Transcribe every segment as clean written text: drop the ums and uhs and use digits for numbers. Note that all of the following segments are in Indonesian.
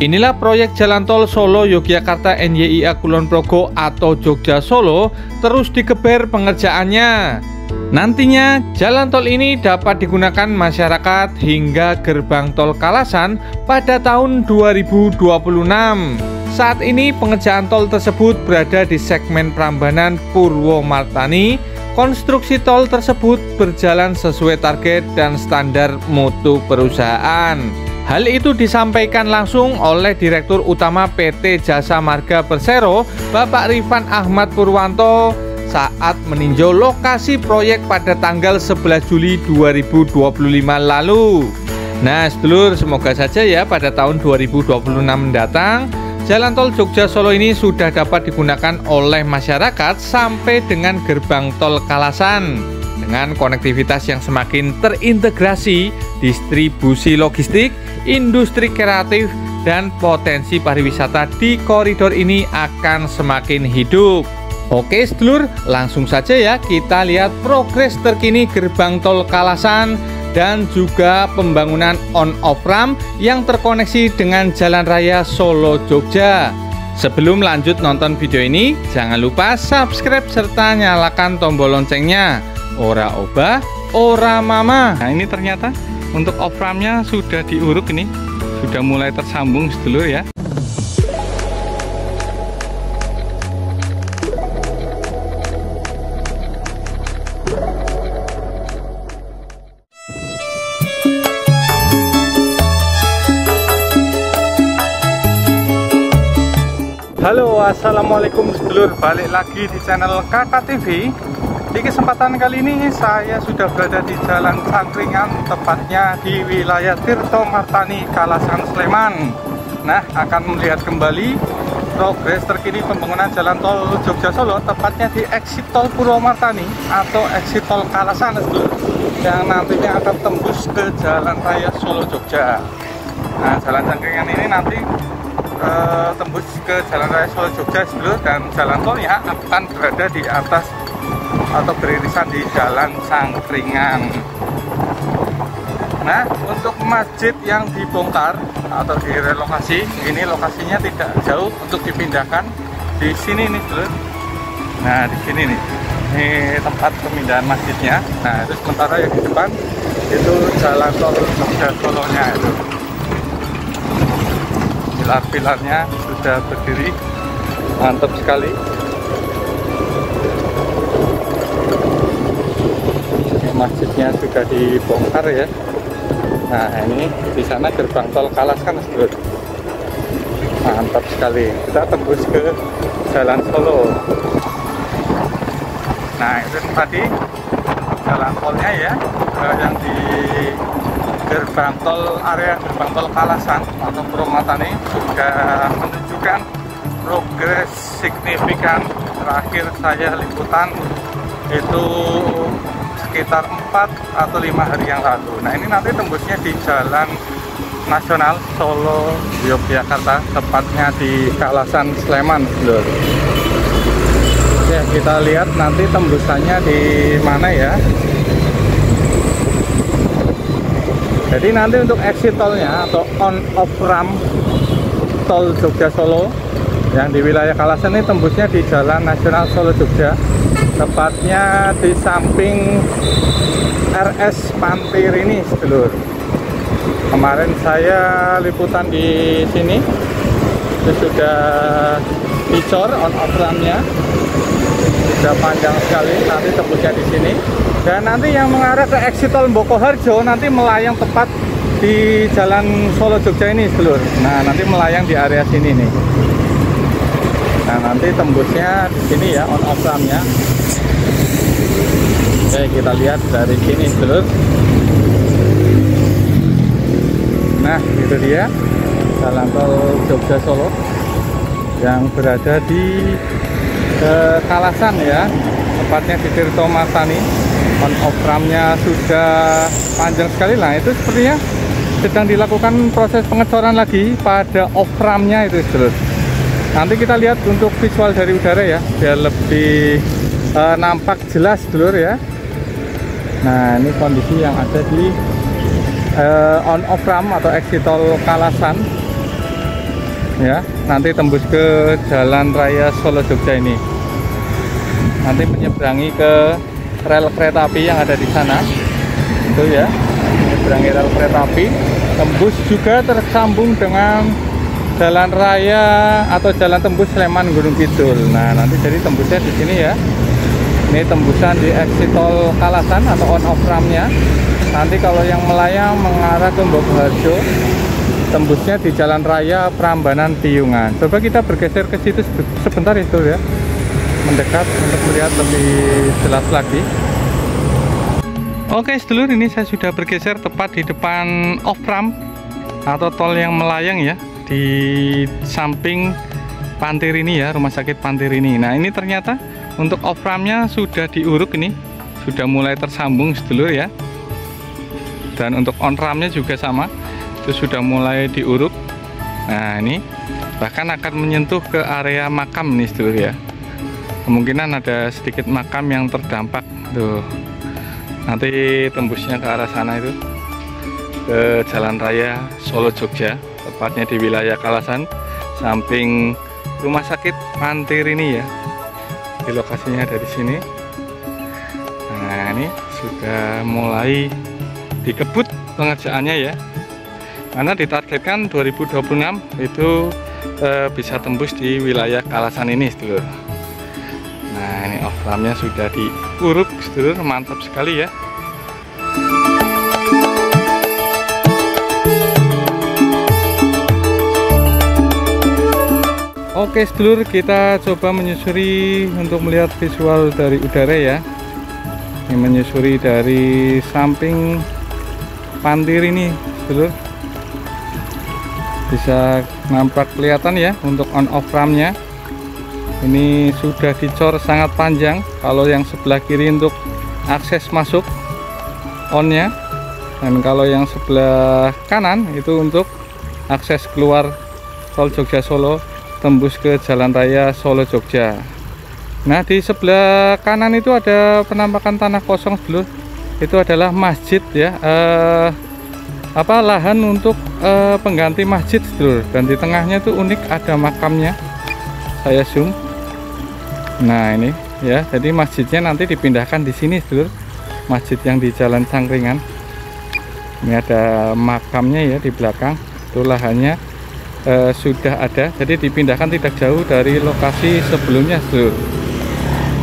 Inilah proyek Jalan Tol Solo Yogyakarta NYIA Kulon Progo atau Jogja Solo terus digeber pengerjaannya. Nantinya jalan tol ini dapat digunakan masyarakat hingga gerbang tol Kalasan pada tahun 2026. Saat ini pengerjaan tol tersebut berada di segmen Prambanan Purwomartani. Konstruksi tol tersebut berjalan sesuai target dan standar mutu perusahaan. Hal itu disampaikan langsung oleh Direktur Utama PT Jasa Marga Persero, Bapak Rifan Ahmad Purwanto, saat meninjau lokasi proyek pada tanggal 11 Juli 2025 lalu. Nah, sedulur, semoga saja ya pada tahun 2026 mendatang, jalan tol Jogja Solo ini sudah dapat digunakan oleh masyarakat sampai dengan gerbang tol Kalasan. Dengan konektivitas yang semakin terintegrasi, distribusi logistik, industri kreatif, dan potensi pariwisata di koridor ini akan semakin hidup. Oke sedulur, langsung saja ya kita lihat progres terkini gerbang tol Kalasan dan juga pembangunan on-off ramp yang terkoneksi dengan Jalan Raya Solo Jogja. Sebelum lanjut nonton video ini, jangan lupa subscribe serta nyalakan tombol loncengnya. Ora obah, ora mama. Nah, ini ternyata untuk off rampnya sudah diuruk, ini sudah mulai tersambung sedulur ya. Halo, assalamualaikum sedulur, balik lagi di channel Kakak TV. Di kesempatan kali ini saya sudah berada di Jalan Cangkringan, tepatnya di wilayah Tirto Martani, Kalasan, Sleman. Nah, akan melihat kembali progres terkini pembangunan jalan tol Jogja Solo, tepatnya di exit tol Purwomartani atau exit tol Kalasan, yang nantinya akan tembus ke Jalan Raya Solo Jogja. Nah, Jalan Cangkringan ini nanti tembus ke Jalan Raya Solo Jogja sedulur, dan jalan tolnya akan berada di atas atau beririsan di Jalan Cangkringan. Nah, untuk masjid yang dibongkar atau direlokasi, ini lokasinya tidak jauh untuk dipindahkan di sini nih sedulur. Nah, di sini nih, ini tempat pemindahan masjidnya. Nah, itu sementara yang di depan itu jalan tol Jogja Solonya itu. Pilar-pilarnya sudah berdiri, mantap sekali. Masjidnya sudah dibongkar ya. Nah, ini di sana gerbang tol Kalasan sedulur. Mantap sekali. Kita tembus ke Jalan Solo. Nah, itu tadi jalan tolnya ya, yang di gerbang tol, area gerbang tol Kalasan atau Purwomartani juga menunjukkan progres signifikan. Terakhir saya liputan itu sekitar 4 atau 5 hari yang lalu. Nah, ini nanti tembusnya di Jalan Nasional Solo Yogyakarta, tepatnya di Kalasan, Sleman, sedulur. Oke, kita lihat nanti tembusannya di mana ya. Jadi nanti untuk exit tolnya atau on-off ramp tol Jogja Solo yang di wilayah Kalasan ini tembusnya di Jalan Nasional Solo Jogja, tepatnya di samping RS Pantir ini sedulur. Kemarin saya liputan di sini, itu sudah dicor on-off rampnya, sudah panjang sekali. Nanti tembusnya di sini. Dan nanti yang mengarah ke exit tol Bokoharjo nanti melayang tepat di Jalan Solo Jogja ini sedulur. Nah, nanti melayang di area sini nih. Nah, nanti tembusnya di sini ya on-off rampnya. Oke, kita lihat dari sini sedulur. Nah, itu dia jalan tol Jogja Solo yang berada di Kalasan ya, tepatnya di Tirto Martani. On-off rampnya sudah panjang sekali. Nah, itu sepertinya sedang dilakukan proses pengecoran lagi pada off rampnya itu sedulur. Nanti kita lihat untuk visual dari udara ya, biar lebih nampak jelas sedulur ya. Nah, ini kondisi yang ada di on-off ramp atau exit tol Kalasan. ya, nanti tembus ke Jalan Raya Solo Jogja ini. Nanti menyeberangi ke rel kereta api yang ada di sana. Itu ya, menyeberangi rel kereta api, tembus juga tersambung dengan jalan raya atau jalan tembus Sleman Gunung Kidul. Nah, nanti jadi tembusnya di sini ya. Ini tembusan di exit tol Kalasan atau on off ramnya. Nanti kalau yang melayang mengarah ke Bogoharjo, tembusnya di jalan raya Prambanan Piyungan. Coba kita bergeser ke situ sebentar itu ya, mendekat untuk melihat lebih jelas lagi. Oke sedulur, ini saya sudah bergeser tepat di depan off ram atau tol yang melayang ya, di samping Pantirini ya, Rumah Sakit Pantirini. Nah, ini ternyata untuk off ramnya sudah diuruk, ini sudah mulai tersambung sedulur ya. Dan untuk on ramnya juga sama, itu sudah mulai diuruk. Nah, ini bahkan akan menyentuh ke area makam nih sedulur ya. Kemungkinan ada sedikit makam yang terdampak tuh. Nanti tembusnya ke arah sana itu, ke Jalan Raya Solo Jogja, tepatnya di wilayah Kalasan, samping Rumah Sakit Pantirini ya. Di lokasinya ada di sini. Nah, ini sudah mulai dikebut pengerjaannya ya. Karena ditargetkan 2026 itu bisa tembus di wilayah Kalasan ini sedulur. Nah, ini off ramnya sudah diuruk sedulur, mantap sekali ya. Oke sedulur, kita coba menyusuri untuk melihat visual dari udara ya. Ini menyusuri dari samping Pantirini sedulur. Bisa nampak kelihatan ya untuk on off ramnya. Ini sudah dicor sangat panjang. Kalau yang sebelah kiri untuk akses masuk onnya, dan kalau yang sebelah kanan itu untuk akses keluar tol Jogja Solo tembus ke Jalan Raya Solo Jogja. Nah, di sebelah kanan itu ada penampakan tanah kosong dulu. Itu adalah masjid ya, lahan untuk pengganti masjid dulu. Dan di tengahnya itu unik, ada makamnya. Saya zoom. Nah, ini ya, jadi masjidnya nanti dipindahkan di sini dulu. Masjid yang di Jalan Cangkringan. Ini ada makamnya ya di belakang. Itu lahannya sudah ada, jadi dipindahkan tidak jauh dari lokasi sebelumnya sedulur.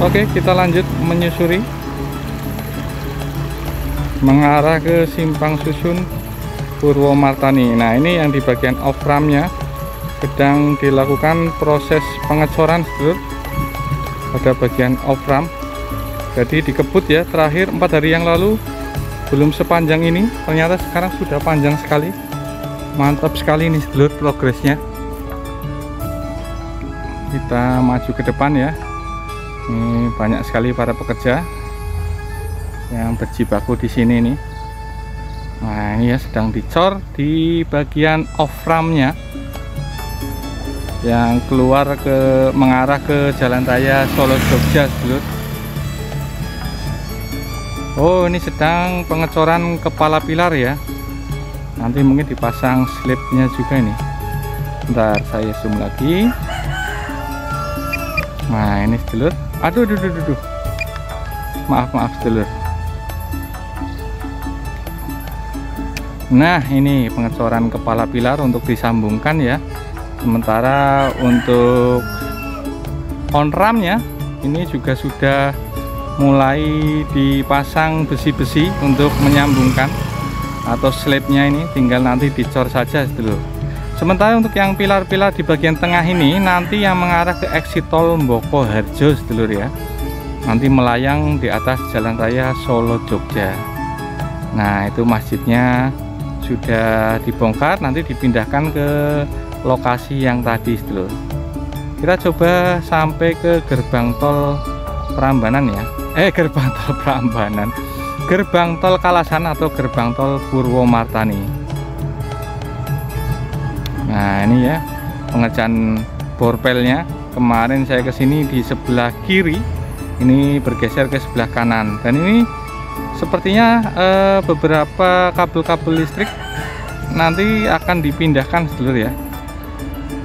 Oke, kita lanjut menyusuri mengarah ke Simpang Susun Purwomartani. Nah, ini yang di bagian off ramnya sedang dilakukan proses pengecoran sedulur. Pada bagian off ram, jadi dikebut ya, terakhir 4 hari yang lalu belum sepanjang ini, ternyata sekarang sudah panjang sekali. Mantap sekali nih sedulur progresnya. Kita maju ke depan ya. Ini banyak sekali para pekerja yang berjibaku di sini nih. Nah, ini ya sedang dicor di bagian off ramnya yang keluar ke mengarah ke Jalan Raya Solo Jogja sedulur. Oh, ini sedang pengecoran kepala pilar ya. Nanti mungkin dipasang slipnya juga ini. Bentar, saya zoom lagi. Nah, ini sedulur. Aduh. Maaf sedulur. Nah, ini pengecoran kepala pilar untuk disambungkan ya. Sementara untuk on ramnya ini juga sudah mulai dipasang besi-besi untuk menyambungkan, atau slabnya ini tinggal nanti dicor saja dulu. Sementara untuk yang pilar-pilar di bagian tengah ini nanti yang mengarah ke exit tol Bogoharjo sedulur ya, nanti melayang di atas Jalan Raya Solo Jogja. Nah, itu masjidnya sudah dibongkar, nanti dipindahkan ke lokasi yang tadi sedulur. Kita coba sampai ke gerbang tol Prambanan ya, gerbang tol Prambanan, gerbang tol Kalasan atau gerbang tol Purwomartani. Nah, ini ya pengerjaan borpelnya. Kemarin saya kesini di sebelah kiri, ini bergeser ke sebelah kanan, dan ini sepertinya beberapa kabel-kabel listrik nanti akan dipindahkan sedulur ya.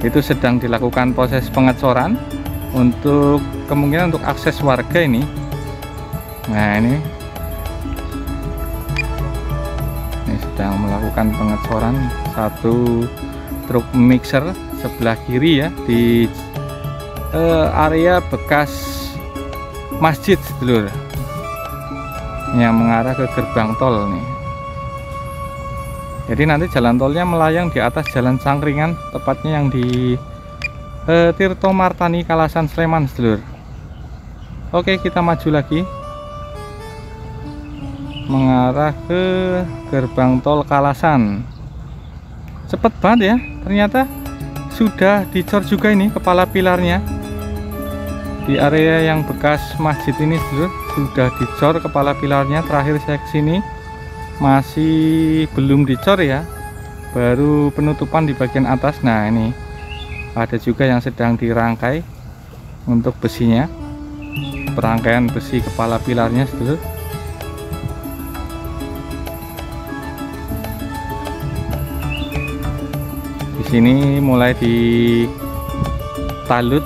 itu sedang dilakukan proses pengecoran untuk kemungkinan untuk akses warga ini. Nah ini sedang melakukan pengecoran satu truk mixer sebelah kiri ya, di area bekas masjid sedulur, yang mengarah ke gerbang tol nih. Jadi nanti jalan tolnya melayang di atas jalan Cangkringan, tepatnya yang di Tirto Martani Kalasan Sleman sedulur. Oke, kita maju lagi mengarah ke gerbang tol Kalasan. Cepet banget ya, ternyata sudah dicor juga ini kepala pilarnya. Di area yang bekas masjid ini sedulur, sudah dicor kepala pilarnya. Terakhir saya kesini masih belum dicor ya, baru penutupan di bagian atas. Nah ini ada juga yang sedang dirangkai untuk besinya, perangkaian besi kepala pilarnya sedulur. Di sini mulai ditalut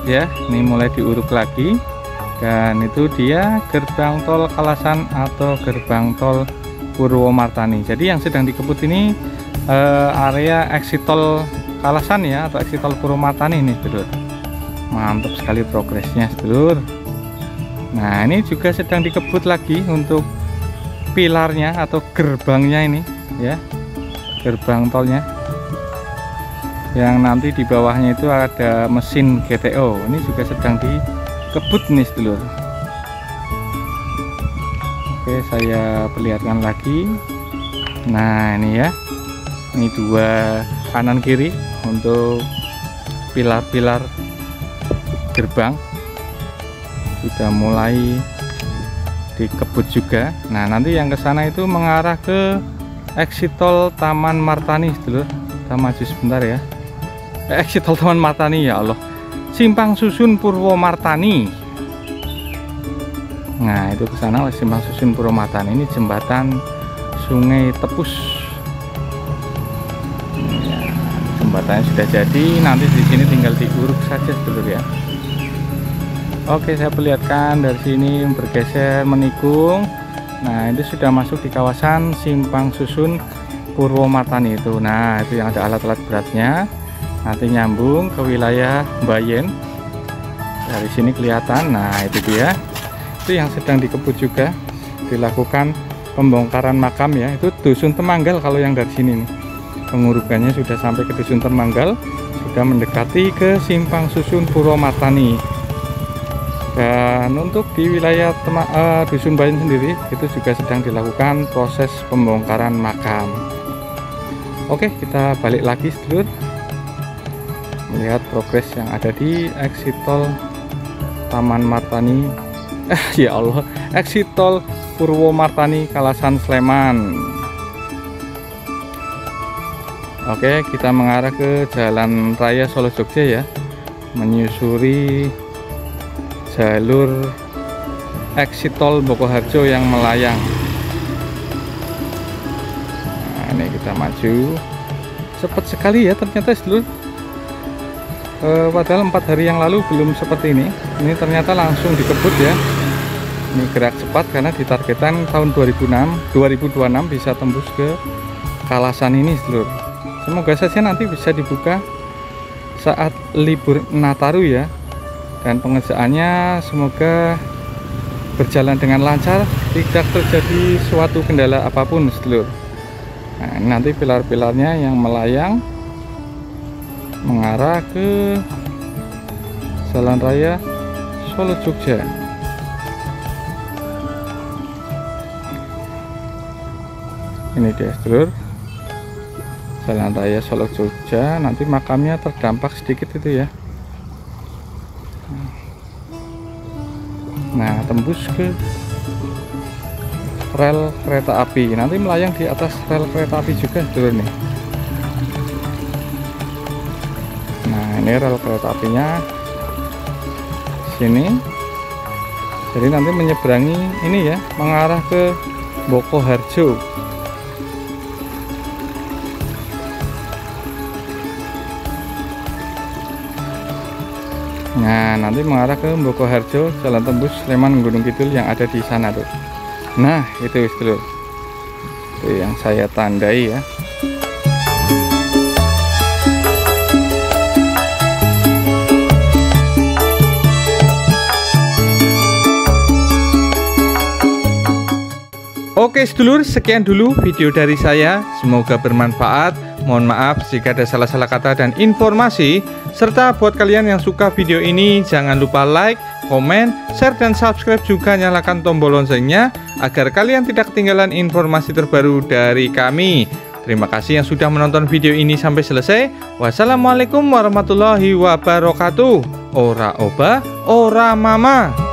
ya, ini mulai diuruk lagi, dan itu dia gerbang tol Kalasan atau gerbang tol Purwomartani. Jadi yang sedang dikebut ini area exit tol Kalasan ya, atau exit tol Purwomartani ini sedulur. Mantap sekali progresnya sedulur. Nah ini juga sedang dikebut lagi untuk pilarnya atau gerbangnya ini ya, gerbang tolnya, yang nanti di bawahnya itu ada mesin GTO. Ini juga sedang dikebut nih sedulur. Oke, saya perlihatkan lagi. Nah ini ya, ini dua kanan kiri untuk pilar-pilar gerbang sudah mulai dikebut juga. Nah nanti yang ke sana itu mengarah ke exit tol Taman Martani sedulur. Kita maju sebentar ya. Exit tol Taman Martani, ya Allah, Simpang Susun Purwomartani. Nah itu ke sana Simpang Susun Purwomartani. Ini jembatan Sungai Tepus ya, jembatannya sudah jadi, nanti di sini tinggal diuruk saja sedulur ya. Oke, saya perlihatkan dari sini bergeser menikung. Nah itu sudah masuk di kawasan Simpang Susun Purwomartani itu. Nah itu yang ada alat-alat beratnya, nanti nyambung ke wilayah Bayen. Dari sini kelihatan. Nah itu dia, itu yang sedang dikebut juga, dilakukan pembongkaran makam ya. Itu Dusun Temanggal kalau yang dari sini nih. Pengurukannya sudah sampai ke Dusun Temanggal, sudah mendekati ke Simpang Susun Purwomartani. Dan untuk di wilayah Dusun Bayen sendiri itu juga sedang dilakukan proses pembongkaran makam. Oke, kita balik lagi sedulur, melihat progres yang ada di exit tol Taman Martani, ya Allah, exit tol Purwomartani Kalasan Sleman. Oke, kita mengarah ke Jalan Raya Solo Jogja ya, menyusuri jalur exit tol Bokoharjo yang melayang. Nah ini kita maju, cepat sekali ya ternyata sedulur. Padahal 4 hari yang lalu belum seperti ini ternyata langsung dikebut ya. Ini gerak cepat karena ditargetkan tahun 2026 bisa tembus ke Kalasan ini sedulur. Semoga saja nanti bisa dibuka saat libur Nataru ya, dan pengerjaannya semoga berjalan dengan lancar, tidak terjadi suatu kendala apapun sedulur. Nah nanti pilar-pilarnya yang melayang mengarah ke Jalan Raya Solo Jogja. Ini dia sedulur, Jalan Raya Solo Jogja. Nanti makamnya terdampak sedikit itu ya. Nah tembus ke rel kereta api, nanti melayang di atas rel kereta api juga sedulur nih. Nah ini rel kereta apinya sini, jadi nanti menyeberangi ini ya, mengarah ke Bokoharjo. Nah, nanti mengarah ke Bokoharjo, jalan tembus Sleman Gunung Kidul yang ada di sana tuh. Nah, itu sedulur. Itu yang saya tandai ya. Oke sedulur, sekian dulu video dari saya. Semoga bermanfaat. Mohon maaf jika ada salah-salah kata dan informasi. Serta buat kalian yang suka video ini, jangan lupa like, komen, share, dan subscribe, juga nyalakan tombol loncengnya agar kalian tidak ketinggalan informasi terbaru dari kami. Terima kasih yang sudah menonton video ini sampai selesai. Wassalamualaikum warahmatullahi wabarakatuh. Ora oba, ora mama.